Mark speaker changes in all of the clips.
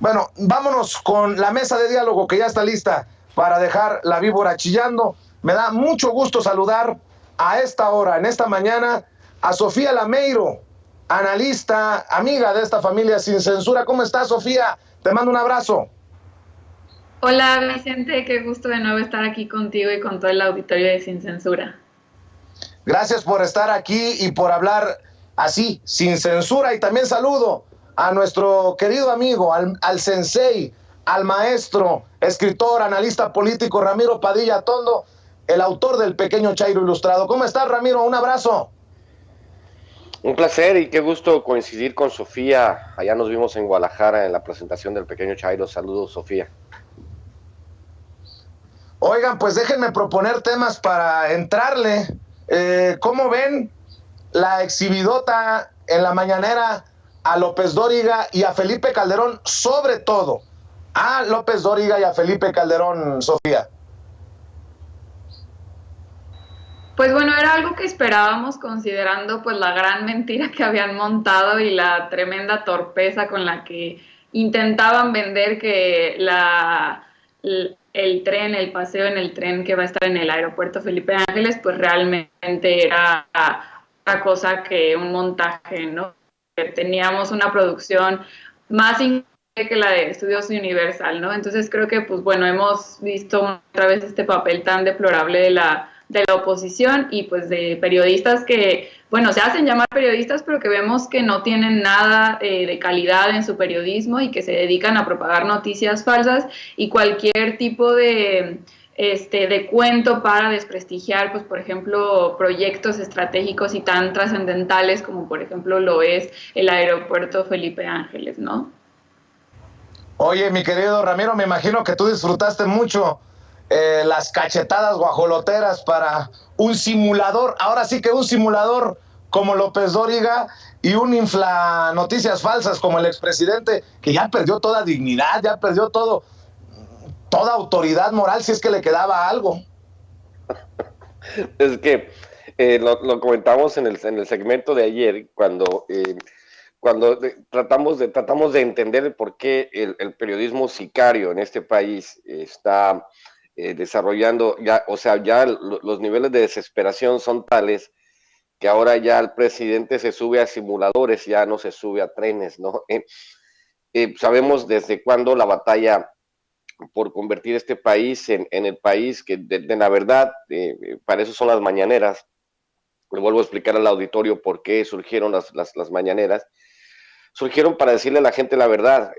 Speaker 1: Bueno, vámonos con la mesa de diálogo que ya está lista para dejar la víbora chillando. Me da mucho gusto saludar a esta hora, en esta mañana, a Sofía Lameiro, analista, amiga de esta familia Sin Censura. ¿Cómo estás, Sofía? Te mando un abrazo.
Speaker 2: Hola Vicente, qué gusto de nuevo estar aquí contigo y con todo el auditorio de Sin Censura.
Speaker 1: Gracias por estar aquí y por hablar así, sin censura. Y también saludo a nuestro querido amigo, al sensei, al maestro, escritor, analista político, Ramiro Padilla Tondo, el autor del Pequeño Chairo Ilustrado. ¿Cómo estás, Ramiro? Un abrazo.
Speaker 3: Un placer y qué gusto coincidir con Sofía. Allá nos vimos en Guadalajara en la presentación del Pequeño Chairo. Saludos, Sofía.
Speaker 1: Oigan, pues déjenme proponer temas para entrarle. ¿Cómo ven la exhibidota en la mañanera a López Dóriga y a Felipe Calderón? Sobre todo a López Dóriga y a Felipe Calderón, Sofía.
Speaker 2: Pues bueno, era algo que esperábamos considerando pues la gran mentira que habían montado y la tremenda torpeza con la que intentaban vender que el tren, el paseo en el tren que va a estar en el aeropuerto Felipe Ángeles, pues realmente era otra cosa que un montaje, ¿no? Que teníamos una producción más increíble que la de Estudios Universal, ¿no? Entonces creo que, pues bueno, hemos visto otra vez este papel tan deplorable de la oposición y pues de periodistas que, bueno, se hacen llamar periodistas, pero que vemos que no tienen nada de calidad en su periodismo y que se dedican a propagar noticias falsas y cualquier tipo de cuento para desprestigiar, pues por ejemplo, proyectos estratégicos y tan trascendentales como por ejemplo lo es el aeropuerto Felipe Ángeles, ¿no?
Speaker 1: Oye, mi querido Ramiro, me imagino que tú disfrutaste mucho las cachetadas guajoloteras para un simulador, ahora sí que un simulador como López Dóriga y un infla noticias falsas como el expresidente, que ya perdió toda dignidad, ya perdió toda autoridad moral, si es que le quedaba algo.
Speaker 3: Es que lo comentamos en el segmento de ayer, cuando tratamos de entender por qué el periodismo sicario en este país está desarrollando, ya, o sea, ya los niveles de desesperación son tales que ahora ya el presidente se sube a simuladores, ya no se sube a trenes, ¿no? Sabemos desde cuándo la batalla por convertir este país en el país que de la verdad, para eso son las mañaneras. Le vuelvo a explicar al auditorio por qué surgieron las mañaneras. Surgieron para decirle a la gente la verdad.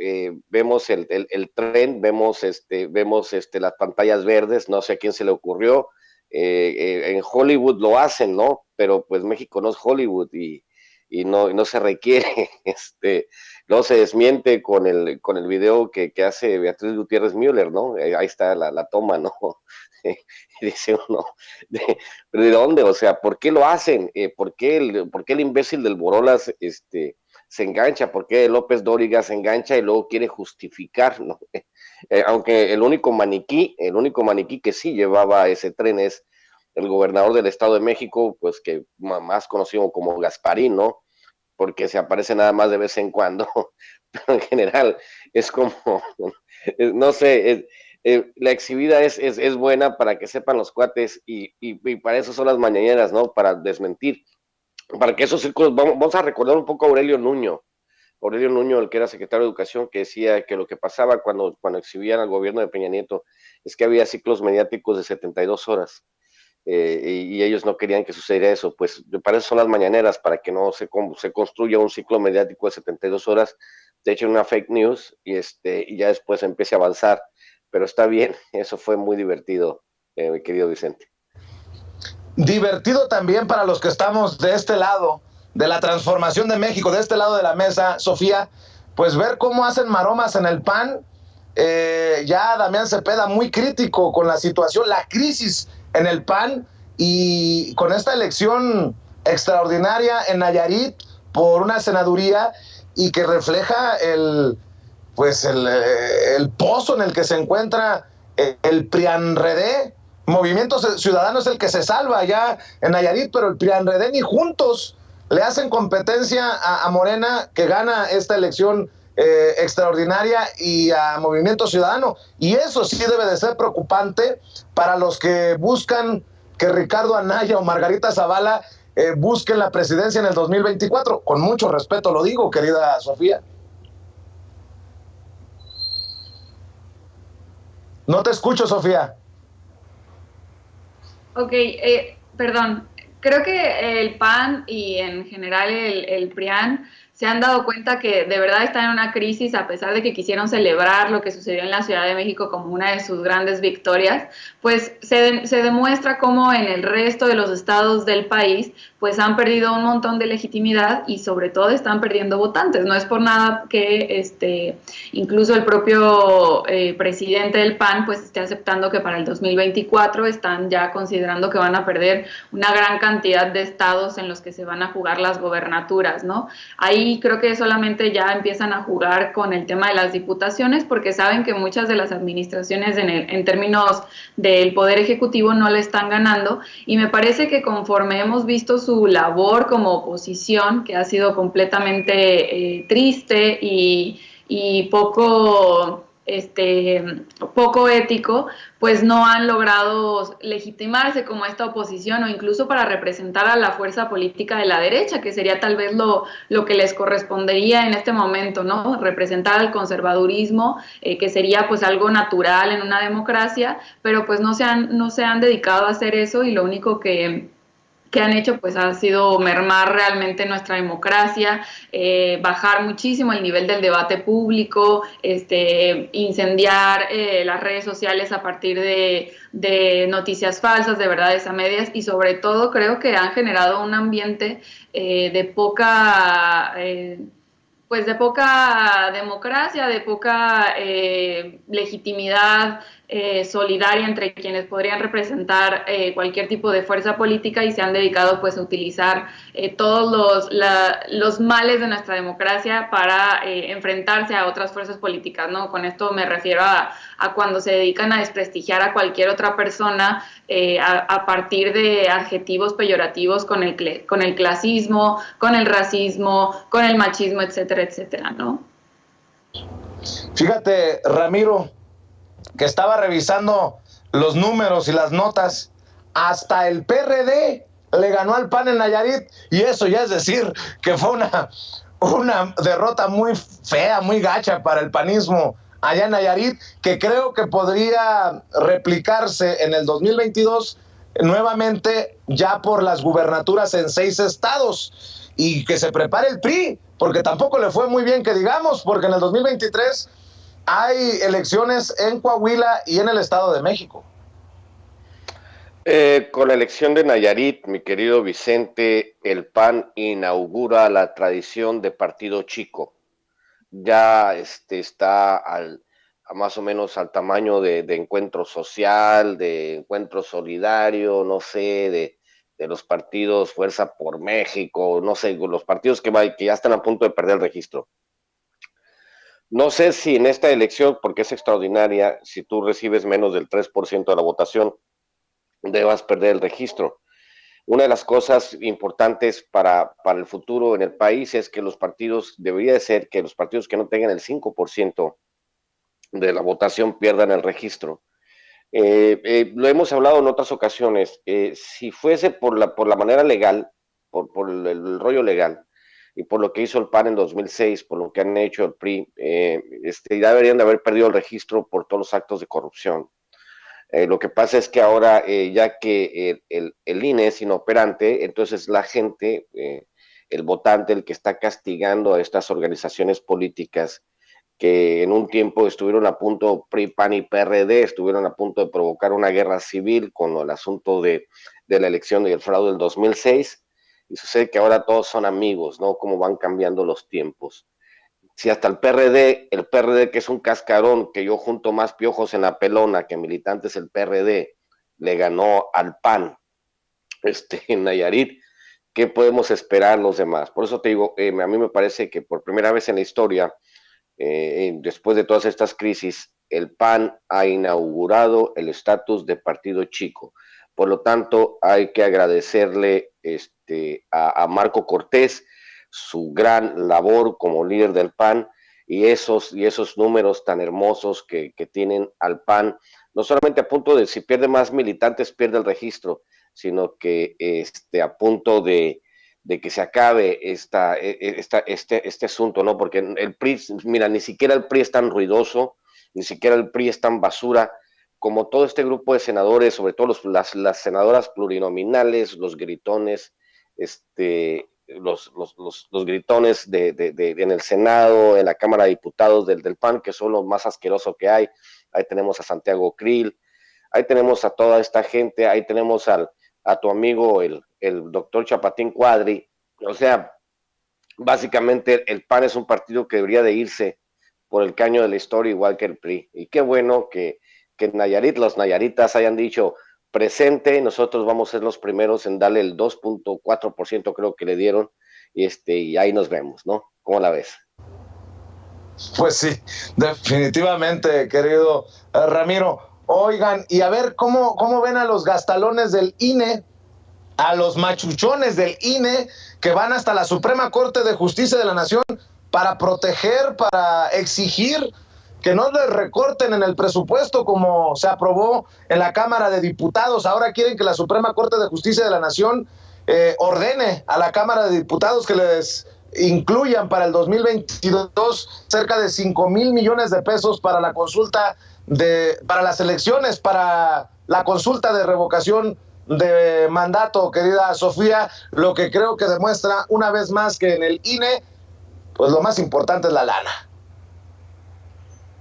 Speaker 3: Vemos el tren, vemos las pantallas verdes, no sé a quién se le ocurrió. En Hollywood lo hacen, ¿no? Pero pues México no es Hollywood y no se requiere. Luego se desmiente con el video que hace Beatriz Gutiérrez Müller, ¿no? Ahí está la toma, ¿no? Y dice uno, ¿pero de dónde? O sea, ¿por qué lo hacen? ¿Por qué el imbécil del Borolas se engancha? ¿Por qué López Dóriga se engancha y luego quiere justificar, ¿no? Aunque el único maniquí que sí llevaba ese tren es el gobernador del Estado de México, pues que más conocido como Gasparín, ¿no? Porque se aparece nada más de vez en cuando, pero en general es como, no sé, la exhibida es buena para que sepan los cuates y para eso son las mañaneras, ¿no? Para desmentir, para que esos círculos, vamos a recordar un poco a Aurelio Nuño, el que era secretario de Educación, que decía que lo que pasaba cuando exhibían al gobierno de Peña Nieto es que había ciclos mediáticos de 72 horas. Y ellos no querían que sucediera eso, pues para eso son las mañaneras, para que no se construya un ciclo mediático de 72 horas, te echen una fake news y ya después empiece a avanzar, pero está bien, eso fue muy divertido, mi querido Vicente.
Speaker 1: Divertido también para los que estamos de este lado, de la transformación de México, de este lado de la mesa, Sofía, pues ver cómo hacen maromas en el PAN. Ya Damián Cepeda muy crítico con la situación, la crisis en el PAN y con esta elección extraordinaria en Nayarit por una senaduría y que refleja el pozo en el que se encuentra el PRIANREDE. Movimiento Ciudadano es el que se salva allá en Nayarit, pero el PRIANREDE ni juntos le hacen competencia a Morena, que gana esta elección extraordinaria y a Movimiento Ciudadano. Y eso sí debe de ser preocupante para los que buscan que Ricardo Anaya o Margarita Zavala busquen la presidencia en el 2024. Con mucho respeto lo digo, querida Sofía. No te escucho, Sofía.
Speaker 2: Ok, perdón. Creo que el PAN y en general el PRIAN se han dado cuenta que de verdad están en una crisis, a pesar de que quisieron celebrar lo que sucedió en la Ciudad de México como una de sus grandes victorias, pues se demuestra cómo en el resto de los estados del país pues han perdido un montón de legitimidad y sobre todo están perdiendo votantes. No es por nada que incluso el propio presidente del PAN pues esté aceptando que para el 2024 están ya considerando que van a perder una gran cantidad de estados en los que se van a jugar las gobernaturas, ¿no? Ahí creo que solamente ya empiezan a jugar con el tema de las diputaciones porque saben que muchas de las administraciones en términos del Poder Ejecutivo no le están ganando, y me parece que conforme hemos visto su labor como oposición, que ha sido completamente triste y poco ético, pues no han logrado legitimarse como esta oposición o incluso para representar a la fuerza política de la derecha, que sería tal vez lo que les correspondería en este momento, ¿no? Representar al conservadurismo, que sería pues algo natural en una democracia, pero pues no se han dedicado a hacer eso, y lo único que han hecho pues ha sido mermar realmente nuestra democracia, bajar muchísimo el nivel del debate público, incendiar las redes sociales a partir de noticias falsas, de verdades a medias, y sobre todo creo que han generado un ambiente de poca democracia, de poca legitimidad solidaria entre quienes podrían representar cualquier tipo de fuerza política, y se han dedicado pues a utilizar todos los males de nuestra democracia para enfrentarse a otras fuerzas políticas, ¿no? Con esto me refiero a cuando se dedican a desprestigiar a cualquier otra persona a partir de adjetivos peyorativos con el clasismo, con el racismo, con el machismo, etcétera, etcétera, ¿no?
Speaker 1: Fíjate, Ramiro, que estaba revisando los números y las notas, hasta el PRD le ganó al PAN en Nayarit, y eso ya es decir que fue una derrota muy fea, muy gacha para el panismo allá en Nayarit, que creo que podría replicarse en el 2022 nuevamente ya por las gubernaturas en 6 estados, y que se prepare el PRI, porque tampoco le fue muy bien que digamos, porque en el 2023 hay elecciones en Coahuila y en el Estado de México.
Speaker 3: Con la elección de Nayarit, mi querido Vicente, el PAN inaugura la tradición de partido chico. Ya está a más o menos al tamaño de encuentro social, de encuentro solidario, no sé, de los partidos Fuerza por México, no sé, los partidos que ya están a punto de perder el registro. No sé si en esta elección, porque es extraordinaria, si tú recibes menos del 3% de la votación, debas perder el registro. Una de las cosas importantes para el futuro en el país es que los partidos, debería de ser que los partidos que no tengan el 5% de la votación pierdan el registro. Lo hemos hablado en otras ocasiones, si fuese por la manera legal, por el rollo legal, y por lo que hizo el PAN en 2006, por lo que han hecho el PRI, ya deberían de haber perdido el registro por todos los actos de corrupción. Lo que pasa es que ahora, ya que el INE es inoperante, entonces la gente, el votante, el que está castigando a estas organizaciones políticas que en un tiempo estuvieron a punto, PRI, PAN y PRD, estuvieron a punto de provocar una guerra civil con el asunto de la elección y el fraude del 2006, y sucede que ahora todos son amigos, ¿no? Cómo van cambiando los tiempos. Si hasta el PRD que es un cascarón, que yo junto más piojos en la pelona que militantes del PRD, le ganó al PAN en Nayarit, ¿qué podemos esperar los demás? Por eso te digo, a mí me parece que por primera vez en la historia, después de todas estas crisis, el PAN ha inaugurado el estatus de partido chico. Por lo tanto, hay que agradecerle a Marco Cortés su gran labor como líder del PAN, y esos números tan hermosos que tienen al PAN, no solamente a punto de si pierde más militantes, pierde el registro, sino que a punto de que se acabe este asunto, ¿no? Porque el PRI, mira, ni siquiera el PRI es tan ruidoso, ni siquiera el PRI es tan basura, como todo este grupo de senadores, sobre todo las senadoras plurinominales, los gritones, los gritones en el Senado, en la Cámara de Diputados del PAN, que son los más asquerosos que hay. Ahí tenemos a Santiago Krill, ahí tenemos a toda esta gente, ahí tenemos a tu amigo, el doctor Chapatín Cuadri. O sea, básicamente el PAN es un partido que debería de irse por el caño de la historia, igual que el PRI. Y qué bueno que Nayarit, los nayaritas hayan dicho presente, nosotros vamos a ser los primeros en darle el 2.4%, creo que le dieron, y ahí nos vemos, ¿no? ¿Cómo la ves?
Speaker 1: Pues sí, definitivamente, querido Ramiro. Oigan, y a ver, ¿cómo ven a los gastalones del INE, a los machuchones del INE, que van hasta la Suprema Corte de Justicia de la Nación para proteger, para exigir que no les recorten en el presupuesto como se aprobó en la Cámara de Diputados? Ahora quieren que la Suprema Corte de Justicia de la Nación ordene a la Cámara de Diputados que les incluyan para el 2022 cerca de 5,000 millones de pesos para la consulta para las elecciones, para la consulta de revocación de mandato, querida Sofía, lo que creo que demuestra una vez más que en el INE, pues lo más importante es la lana.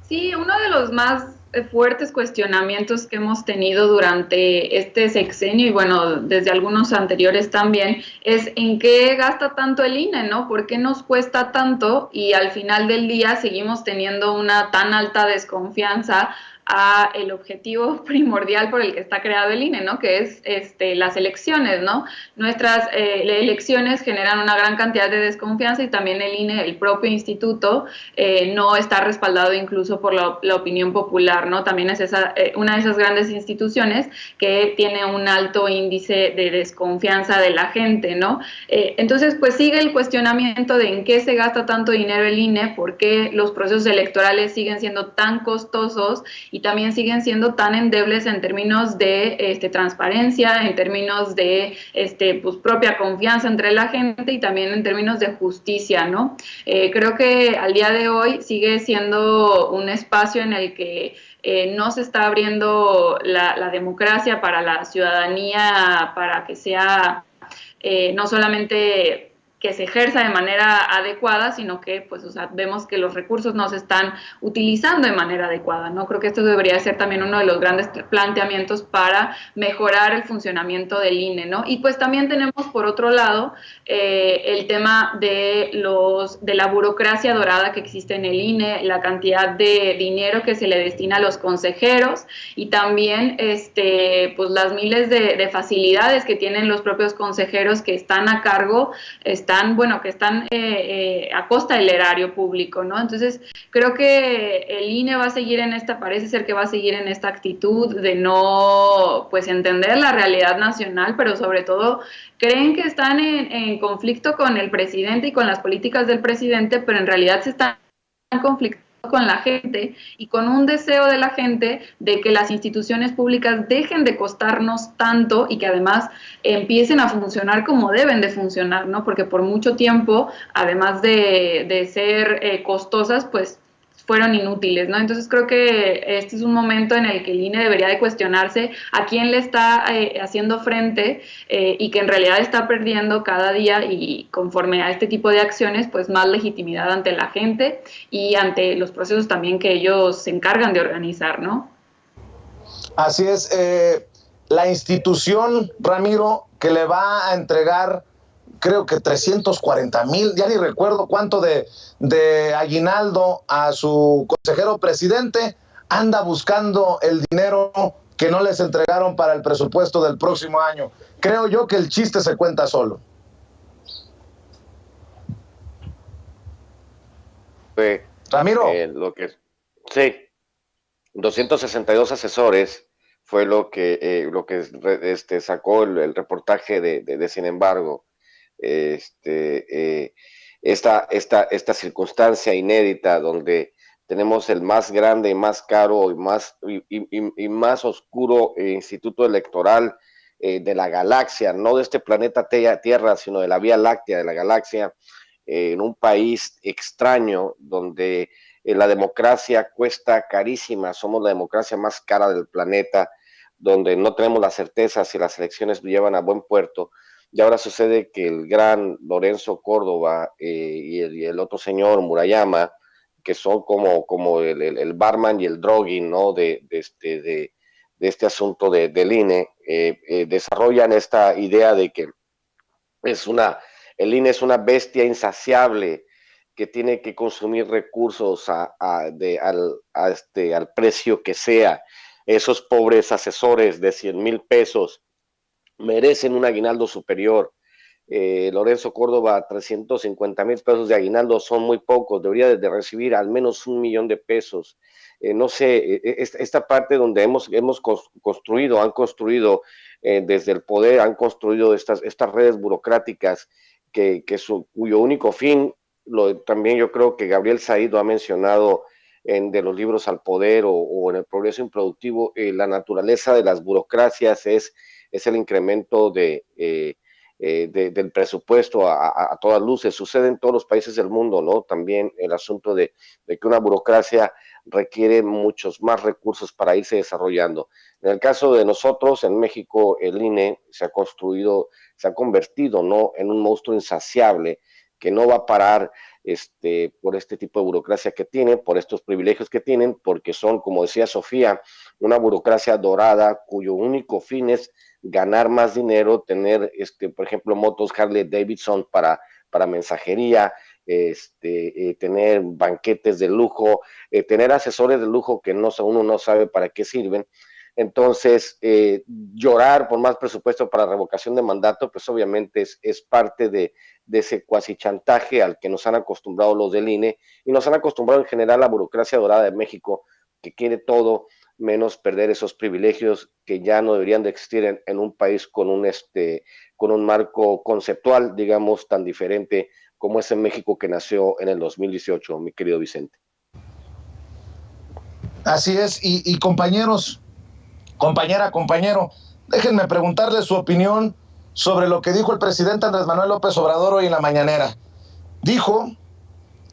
Speaker 2: Sí, uno de los más fuertes cuestionamientos que hemos tenido durante este sexenio y bueno, desde algunos anteriores también, es en qué gasta tanto el INE, ¿no? ¿Por qué nos cuesta tanto? Y al final del día seguimos teniendo una tan alta desconfianza a el objetivo primordial por el que está creado el INE, ¿no? Que es las elecciones, ¿no? Nuestras elecciones generan una gran cantidad de desconfianza y también el INE, el propio instituto, no está respaldado incluso por la opinión popular, ¿no? También es una de esas grandes instituciones que tiene un alto índice de desconfianza de la gente, ¿no? Entonces, pues sigue el cuestionamiento de en qué se gasta tanto dinero el INE, por qué los procesos electorales siguen siendo tan costosos y también siguen siendo tan endebles en términos de transparencia, en términos de pues, propia confianza entre la gente y también en términos de justicia, ¿no? Creo que al día de hoy sigue siendo un espacio en el que no se está abriendo la democracia para la ciudadanía, para que sea no solamente que se ejerza de manera adecuada, sino que pues, o sea, vemos que los recursos no se están utilizando de manera adecuada, ¿no? Creo que esto debería ser también uno de los grandes planteamientos para mejorar el funcionamiento del INE, ¿no? Y pues también tenemos, por otro lado, el tema de la burocracia dorada que existe en el INE, la cantidad de dinero que se le destina a los consejeros y también pues las miles de facilidades que tienen los propios consejeros que están a cargo, que están a costa del erario público, ¿no? Entonces, creo que el INE va a seguir parece ser que va a seguir en esta actitud de no, pues, entender la realidad nacional, pero sobre todo creen que están en conflicto con el presidente y con las políticas del presidente, pero en realidad se están conflictando con la gente y con un deseo de la gente de que las instituciones públicas dejen de costarnos tanto y que además empiecen a funcionar como deben de funcionar, ¿no? Porque por mucho tiempo, además de ser costosas, pues fueron inútiles, ¿no? Entonces creo que este es un momento en el que el INE debería de cuestionarse a quién le está haciendo frente y que en realidad está perdiendo cada día y conforme a este tipo de acciones, pues más legitimidad ante la gente y ante los procesos también que ellos se encargan de organizar, ¿no?
Speaker 1: Así es. La institución, Ramiro, que le va a entregar creo que 340,000, ya ni recuerdo cuánto de aguinaldo a su consejero presidente, anda buscando el dinero que no les entregaron para el presupuesto del próximo año. Creo yo que el chiste se cuenta solo. Ramiro.
Speaker 3: Sí, 262 asesores fue lo que sacó el reportaje de Sin embargo. esta circunstancia inédita donde tenemos el más grande y más caro y más oscuro instituto electoral de la galaxia, no de este planeta Tierra, sino de la Vía Láctea, de la galaxia, en un país extraño donde la democracia cuesta carísima, somos la democracia más cara del planeta, donde no tenemos la certeza si las elecciones llevan a buen puerto. Y ahora sucede que el gran Lorenzo Córdoba y el otro señor Murayama, que son como el barman y el droguín, ¿no? de este asunto del INE, desarrollan esta idea de que el INE es una bestia insaciable que tiene que consumir recursos al precio que sea. Esos pobres asesores de 100,000 pesos merecen un aguinaldo superior. Lorenzo Córdoba, 350,000 pesos de aguinaldo son muy pocos, debería de recibir al menos 1,000,000 de pesos. No sé, esta parte donde hemos han construido desde el poder, han construido estas redes burocráticas cuyo único fin, también yo creo que Gabriel Said lo ha mencionado de los libros Al Poder o en El Progreso Improductivo, la naturaleza de las burocracias es el incremento del presupuesto a todas luces. Sucede en todos los países del mundo, ¿no? También el asunto de que una burocracia requiere muchos más recursos para irse desarrollando. En el caso de nosotros, en México, el INE se ha convertido, ¿no?, en un monstruo insaciable que no va a parar por este tipo de burocracia que tienen, por estos privilegios que tienen, porque son, como decía Sofía, una burocracia dorada cuyo único fin es ganar más dinero, tener, por ejemplo, motos Harley Davidson para mensajería, tener banquetes de lujo, tener asesores de lujo que uno no sabe para qué sirven. Entonces, llorar por más presupuesto para revocación de mandato, pues obviamente es parte de ese cuasi chantaje al que nos han acostumbrado los del INE y nos han acostumbrado en general la burocracia dorada de México, que quiere todo menos perder esos privilegios que ya no deberían de existir en un país con un marco conceptual, digamos, tan diferente como es en México, que nació en el 2018, mi querido Vicente.
Speaker 1: Así es, y compañeros, compañero, déjenme preguntarle su opinión sobre lo que dijo el presidente Andrés Manuel López Obrador hoy en la mañanera. Dijo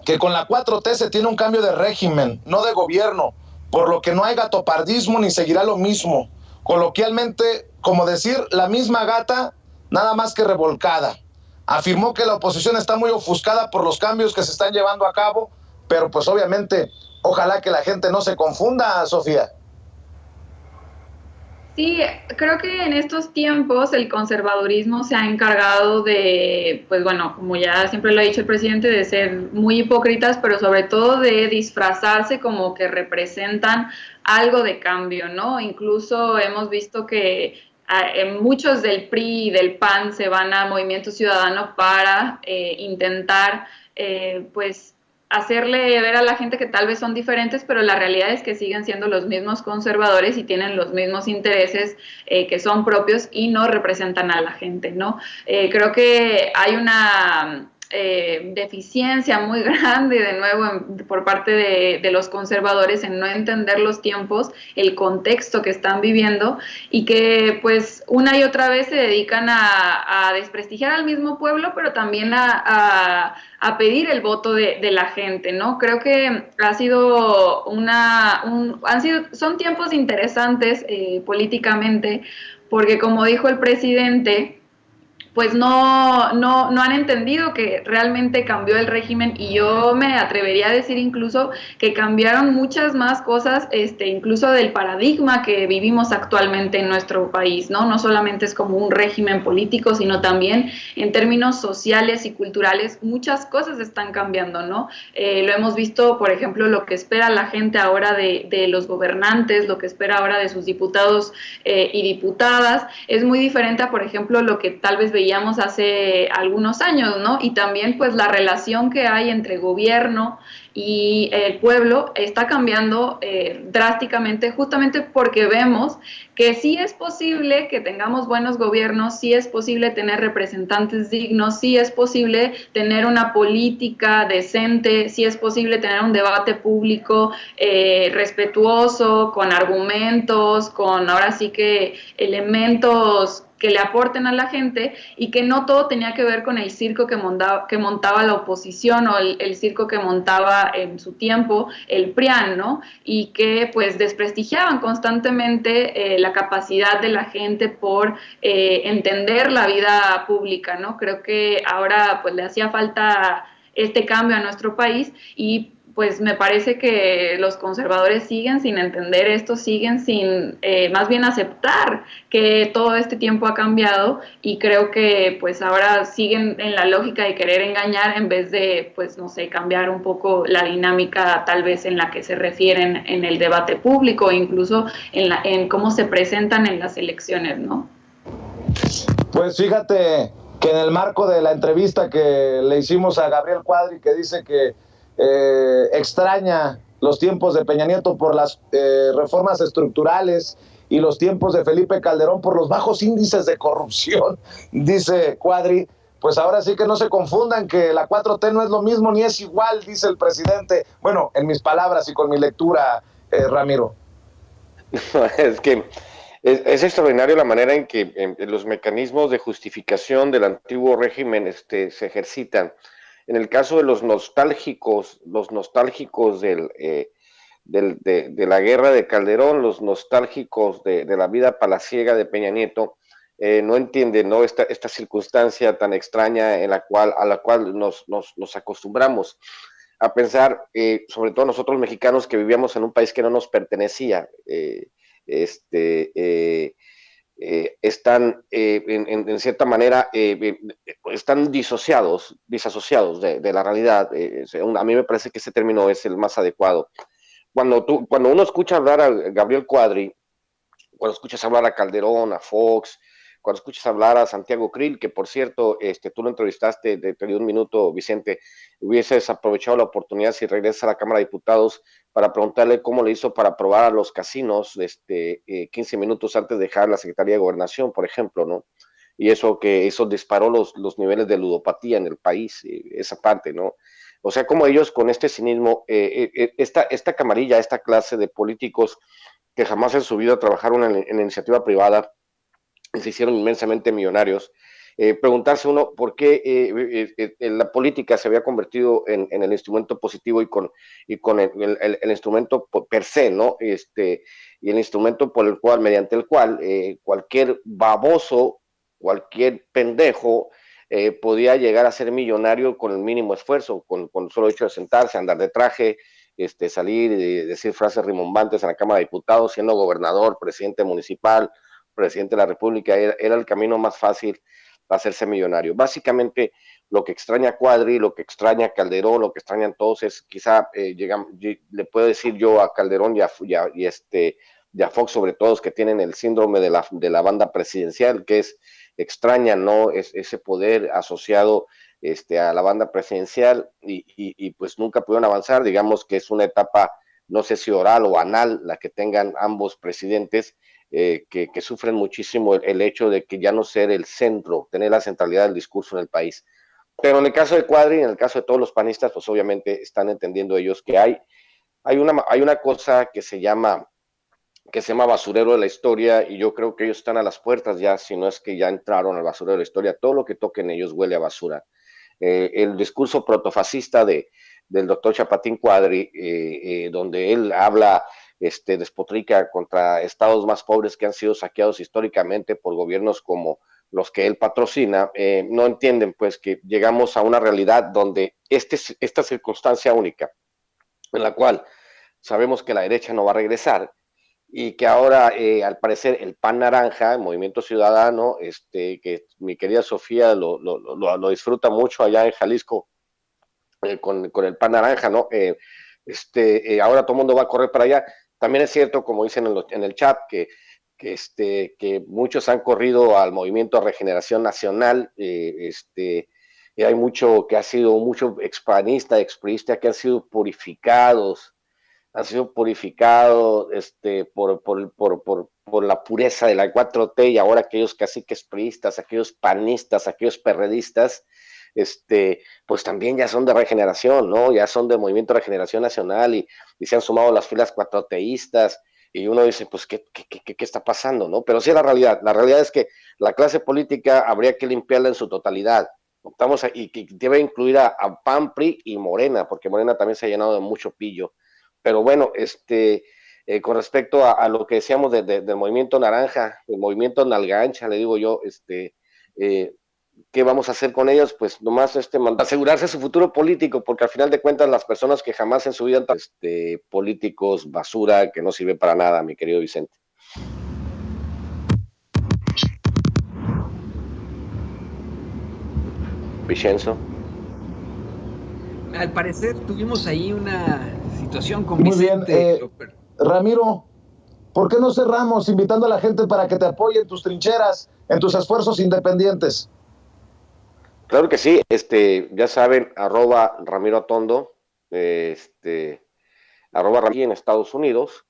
Speaker 1: que con la 4T se tiene un cambio de régimen, no de gobierno, por lo que no hay gatopardismo ni seguirá lo mismo. Coloquialmente, como decir, la misma gata, nada más que revolcada. Afirmó que la oposición está muy ofuscada por los cambios que se están llevando a cabo, pero pues obviamente, ojalá que la gente no se confunda, Sofía.
Speaker 2: Sí, creo que en estos tiempos el conservadurismo se ha encargado de, pues bueno, como ya siempre lo ha dicho el presidente, de ser muy hipócritas, pero sobre todo de disfrazarse como que representan algo de cambio, ¿no? Incluso hemos visto que muchos del PRI y del PAN se van a Movimiento Ciudadano para intentar, pues, hacerle ver a la gente que tal vez son diferentes, pero la realidad es que siguen siendo los mismos conservadores y tienen los mismos intereses que son propios y no representan a la gente, ¿no? Creo que hay una deficiencia muy grande de nuevo por parte de los conservadores en no entender los tiempos, el contexto que están viviendo y que pues una y otra vez se dedican a desprestigiar al mismo pueblo, pero también a pedir el voto de la gente, ¿no? Creo que ha sido son tiempos interesantes políticamente, porque como dijo el presidente, pues no han entendido que realmente cambió el régimen y yo me atrevería a decir incluso que cambiaron muchas más cosas, incluso del paradigma que vivimos actualmente en nuestro país, ¿no? No solamente es como un régimen político, sino también en términos sociales y culturales muchas cosas están cambiando, ¿no? Lo hemos visto, por ejemplo, lo que espera la gente ahora de los gobernantes, lo que espera ahora de sus diputados y diputadas, es muy diferente a, por ejemplo, lo que tal vez veíamos hace algunos años, ¿no? Y también pues la relación que hay entre gobierno y el pueblo está cambiando drásticamente, justamente porque vemos que sí es posible que tengamos buenos gobiernos, sí es posible tener representantes dignos, sí es posible tener una política decente, sí es posible tener un debate público respetuoso, con argumentos, con ahora sí que elementos que le aporten a la gente, y que no todo tenía que ver con el circo que montaba la oposición, o el circo que montaba en su tiempo el PRIAN, ¿no? Y que pues desprestigiaban constantemente la capacidad de la gente por entender la vida pública, ¿no? Creo que ahora pues le hacía falta este cambio a nuestro país, y pues me parece que los conservadores siguen sin entender esto, siguen sin más bien aceptar que todo este tiempo ha cambiado, y creo que pues ahora siguen en la lógica de querer engañar en vez de, pues no sé, cambiar un poco la dinámica tal vez en la que se refieren en el debate público, incluso en cómo se presentan en las elecciones, ¿no?
Speaker 1: Pues fíjate que en el marco de la entrevista que le hicimos a Gabriel Cuadri, que dice que extraña los tiempos de Peña Nieto por las reformas estructurales y los tiempos de Felipe Calderón por los bajos índices de corrupción, dice Cuadri, pues ahora sí que no se confundan, que la 4T no es lo mismo ni es igual, dice el presidente. Bueno, en mis palabras y con mi lectura, Ramiro.
Speaker 3: Es que es extraordinario la manera en que los mecanismos de justificación del antiguo régimen se ejercitan. En el caso de los nostálgicos de la guerra de Calderón, los nostálgicos de la vida palaciega de Peña Nieto, no entienden, ¿no?, esta circunstancia tan extraña a la cual nos acostumbramos a pensar, sobre todo nosotros mexicanos que vivíamos en un país que no nos pertenecía. Están en cierta manera están disociados de la realidad. A mí me parece que ese término es el más adecuado. Cuando uno escucha hablar a Gabriel Cuadri, cuando escuchas hablar a Calderón, a Fox, cuando escuchas hablar a Santiago Krill, que por cierto, tú lo entrevistaste, te dio un minuto, Vicente, hubieses aprovechado la oportunidad si regresas a la Cámara de Diputados para preguntarle cómo le hizo para aprobar a los casinos 15 minutos antes de dejar la Secretaría de Gobernación, por ejemplo, ¿no? Y eso disparó los niveles de ludopatía en el país, esa parte, ¿no? O sea, como ellos con este cinismo, esta camarilla, esta clase de políticos que jamás han subido a trabajar en iniciativa privada, se hicieron inmensamente millonarios, preguntarse uno por qué la política se había convertido en el instrumento positivo y con el instrumento per se, ¿no? Y el instrumento mediante el cual cualquier baboso, cualquier pendejo podía llegar a ser millonario con el mínimo esfuerzo, con el solo hecho de sentarse, andar de traje, salir y decir frases rimbombantes en la Cámara de Diputados, siendo gobernador, presidente municipal, presidente de la República. Era el camino más fácil para hacerse millonario. Básicamente, lo que extraña Cuadri, lo que extraña Calderón, lo que extrañan todos es, quizá le puedo decir yo a Calderón y a Fox, sobre todo, que tienen el síndrome de la banda presidencial, que es extraña, ¿no? Ese poder asociado a la banda presidencial y pues nunca pudieron avanzar. Digamos que es una etapa, no sé si oral o anal, la que tengan ambos presidentes, que sufren muchísimo el hecho de que ya no ser el centro, tener la centralidad del discurso en el país. Pero en el caso de Cuadri, en el caso de todos los panistas, pues obviamente están entendiendo ellos que hay una cosa que se llama basurero de la historia, y yo creo que ellos están a las puertas ya, si no es que ya entraron al basurero de la historia. Todo lo que toquen ellos huele a basura. El discurso protofascista del doctor Chapatín Cuadri, donde él habla, despotrica contra estados más pobres que han sido saqueados históricamente por gobiernos como los que él patrocina, no entienden pues que llegamos a una realidad donde esta circunstancia única, en la cual sabemos que la derecha no va a regresar, y que ahora, al parecer, el PAN naranja, el Movimiento Ciudadano, que mi querida Sofía lo disfruta mucho allá en Jalisco, con el PAN naranja, ¿no? Ahora todo el mundo va a correr para allá. También es cierto, como dicen en el chat, que que muchos han corrido al movimiento Regeneración Nacional, y hay mucho que ha sido mucho expanista, expriista, que han sido purificados por la pureza de la 4T, y ahora aquellos caciques priistas, aquellos panistas, aquellos perredistas, pues también ya son de regeneración, ¿no? Ya son de Movimiento de Regeneración Nacional y se han sumado a las filas 4Tistas, y uno dice, pues, ¿qué está pasando, no? Pero sí, la realidad es que la clase política habría que limpiarla en su totalidad. Optamos y que debe incluir a PAN, PRI y Morena, porque Morena también se ha llenado de mucho pillo. Pero bueno, con respecto a lo que decíamos del movimiento naranja, el movimiento nalga ancha, le digo yo, ¿qué vamos a hacer con ellos? Pues nomás asegurarse su futuro político, porque al final de cuentas las personas que jamás en su vida han políticos basura que no sirven para nada, mi querido Vicente. Vicenzo.
Speaker 4: Al parecer tuvimos ahí una situación con
Speaker 1: Muy
Speaker 4: Vicente.
Speaker 1: bien, Ramiro, ¿por qué no cerramos invitando a la gente para que te apoye en tus trincheras, en tus esfuerzos independientes?
Speaker 3: Claro que sí, ya saben, @Ramiro Atondo, @Ramiro en Estados Unidos,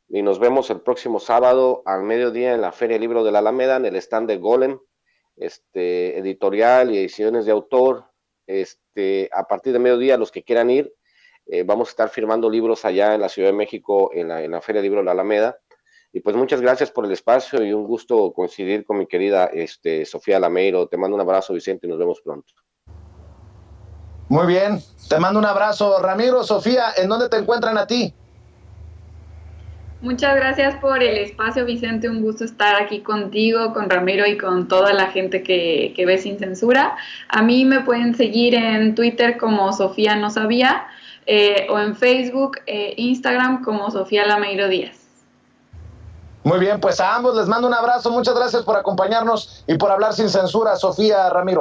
Speaker 3: y nos vemos el próximo sábado al mediodía en la Feria Libro de la Alameda, en el stand de Golem, editorial y ediciones de autor. A partir de mediodía, los que quieran ir, vamos a estar firmando libros allá en la Ciudad de México, en la Feria Libro de la Alameda. Y pues muchas gracias por el espacio y un gusto coincidir con mi querida Sofía Lameiro. Te mando un abrazo, Vicente, y nos vemos pronto.
Speaker 1: Muy bien, te mando un abrazo, Ramiro. Sofía, ¿en dónde te encuentran a ti?
Speaker 2: Muchas gracias por el espacio, Vicente. Un gusto estar aquí contigo, con Ramiro y con toda la gente que ve Sin Censura. A mí me pueden seguir en Twitter como Sofía No Sabía, o en Facebook, Instagram como Sofía Lameiro Díaz.
Speaker 1: Muy bien, pues a ambos les mando un abrazo. Muchas gracias por acompañarnos y por hablar sin censura, Sofía, Ramiro.